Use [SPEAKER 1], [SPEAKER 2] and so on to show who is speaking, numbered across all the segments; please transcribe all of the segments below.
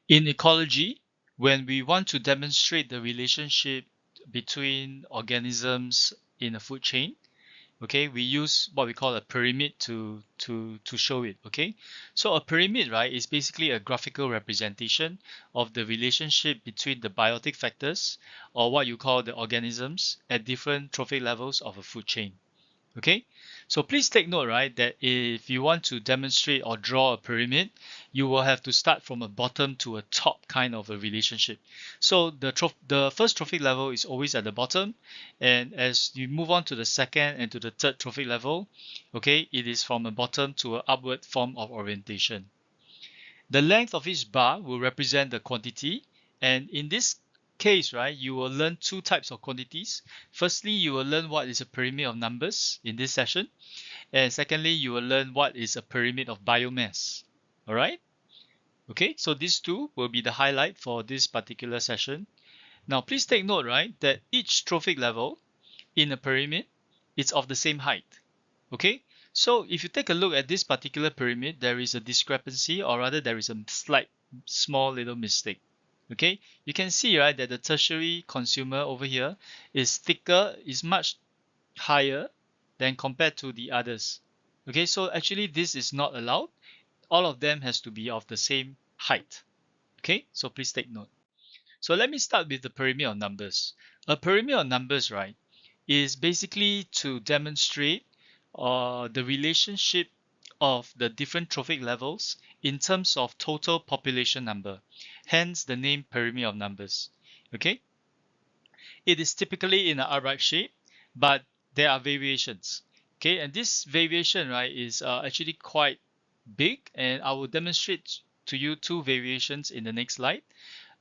[SPEAKER 1] In ecology, when we want to demonstrate the relationship between organisms in a food chain, okay, we use what we call a pyramid to show it. Okay, so a pyramid, right, is basically a graphical representation of the relationship between the biotic factors, or what you call the organisms, at different trophic levels of a food chain. Okay, so please take note, right, that if you want to demonstrate or draw a pyramid, you will have to start from a bottom to a top kind of a relationship. So the first trophic level is always at the bottom, and as you move on to the second and to the third trophic level, okay, it is from a bottom to an upward form of orientation. The length of each bar will represent the quantity, and in this case, right, you will learn two types of quantities. Firstly, you will learn what is a pyramid of numbers in this session, and secondly, you will learn what is a pyramid of biomass. All right? Okay, so these two will be the highlight for this particular session. Now, please take note, right, that each trophic level in a pyramid is of the same height. Okay, so if you take a look at this particular pyramid, there is a discrepancy, or rather there is a slight small little mistake. Okay, you can see, right, that the tertiary consumer over here is thicker, is much higher than compared to the others. Okay, so actually this is not allowed. All of them has to be of the same height. Okay, so please take note. So let me start with the pyramid of numbers. A pyramid of numbers, right, is basically to demonstrate the relationship of the different trophic levels in terms of total population number. Hence the name pyramid of numbers. Okay, it is typically in an upright shape, but there are variations. Okay, and this variation, right, is actually quite big, and I will demonstrate to you two variations in the next slide.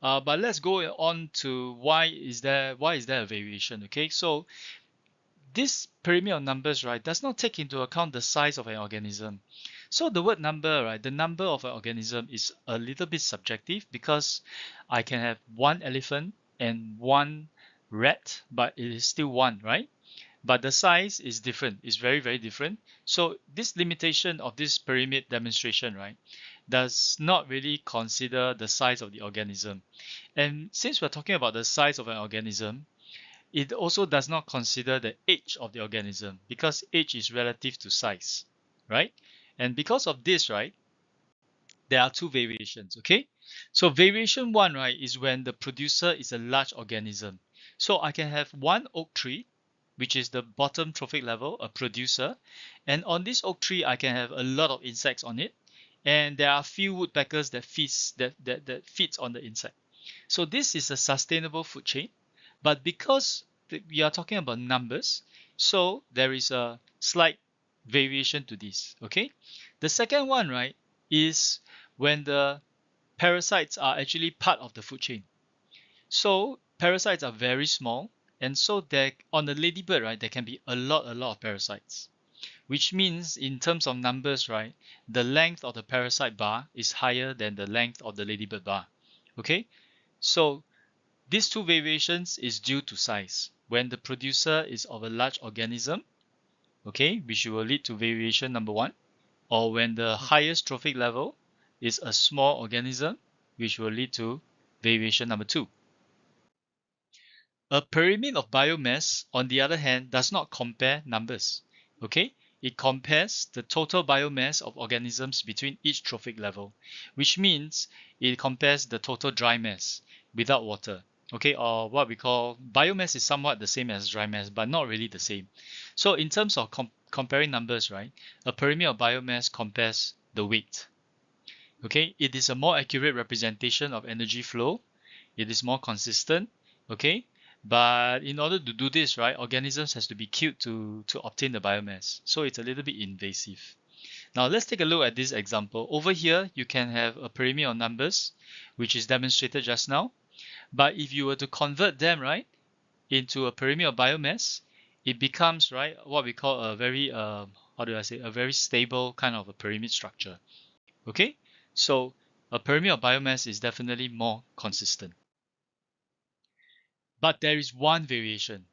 [SPEAKER 1] But let's go on to why is there a variation. Okay, so this pyramid of numbers, right, does not take into account the size of an organism. So the word number, right, the number of an organism is a little bit subjective, because I can have one elephant and one rat, but it is still one, right? But the size is different, it's very, very different. So this limitation of this pyramid demonstration, right, does not really consider the size of the organism. And since we're talking about the size of an organism, it also does not consider the age of the organism, because age is relative to size, right? And because of this, right, there are two variations, okay? So variation one, right, is when the producer is a large organism. So I can have one oak tree, which is the bottom trophic level, a producer, and on this oak tree I can have a lot of insects on it, and there are few woodpeckers that feeds on the insect. So this is a sustainable food chain, but because we are talking about numbers, so there is a slight variation to this. Okay, the second one, right, is when the parasites are actually part of the food chain. So parasites are very small, and so there on the ladybird, right, there can be a lot of parasites, which means in terms of numbers, right, the length of the parasite bar is higher than the length of the ladybird bar. Okay, so these two variations is due to size. When the producer is of a large organism, okay, which will lead to variation number one, or when the highest trophic level is a small organism, which will lead to variation number two. A pyramid of biomass, on the other hand, does not compare numbers. Okay, it compares the total biomass of organisms between each trophic level, which means it compares the total dry mass without water. Okay, or what we call biomass is somewhat the same as dry mass, but not really the same. So in terms of comparing numbers, right, a pyramid of biomass compares the weight. Okay, it is a more accurate representation of energy flow. It is more consistent. Okay, but in order to do this, right, organisms has to be killed to obtain the biomass. So it's a little bit invasive. Now let's take a look at this example. Over here, you can have a pyramid of numbers, which is demonstrated just now. But if you were to convert them, right, into a pyramid of biomass, it becomes, right, what we call a very, how do I say, a very stable kind of a pyramid structure. Okay, so a pyramid of biomass is definitely more consistent. But there is one variation,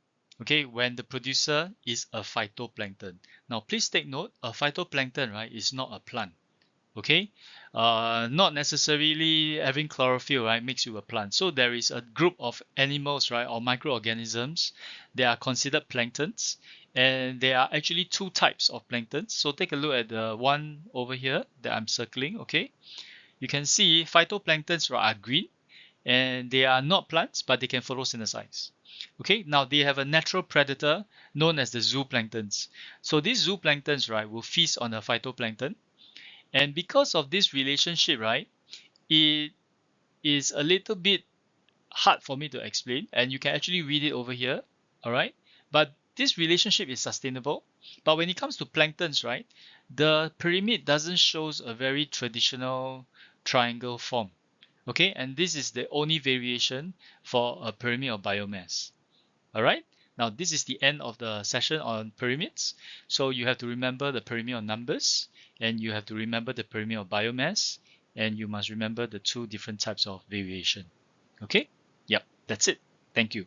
[SPEAKER 1] okay, when the producer is a phytoplankton. Now, please take note, a phytoplankton, right, is not a plant. Okay, not necessarily having chlorophyll, right, makes you a plant. So there is a group of animals, right, or microorganisms. They are considered planktons, and there are actually two types of planktons. So take a look at the one over here that I'm circling. Okay, you can see phytoplanktons are green, and they are not plants, but they can photosynthesize. Okay, now they have a natural predator known as the zooplanktons. So these zooplanktons, right, will feast on the phytoplankton, and because of this relationship, right, it is a little bit hard for me to explain, and you can actually read it over here, all right? But this relationship is sustainable. But when it comes to planktons, right, the pyramid doesn't shows a very traditional triangle form. Okay, and this is the only variation for a pyramid of biomass. All right. Now this is the end of the session on pyramids. So you have to remember the pyramid of numbers, and you have to remember the pyramid of biomass, and you must remember the two different types of variation. Okay? Yep, that's it. Thank you.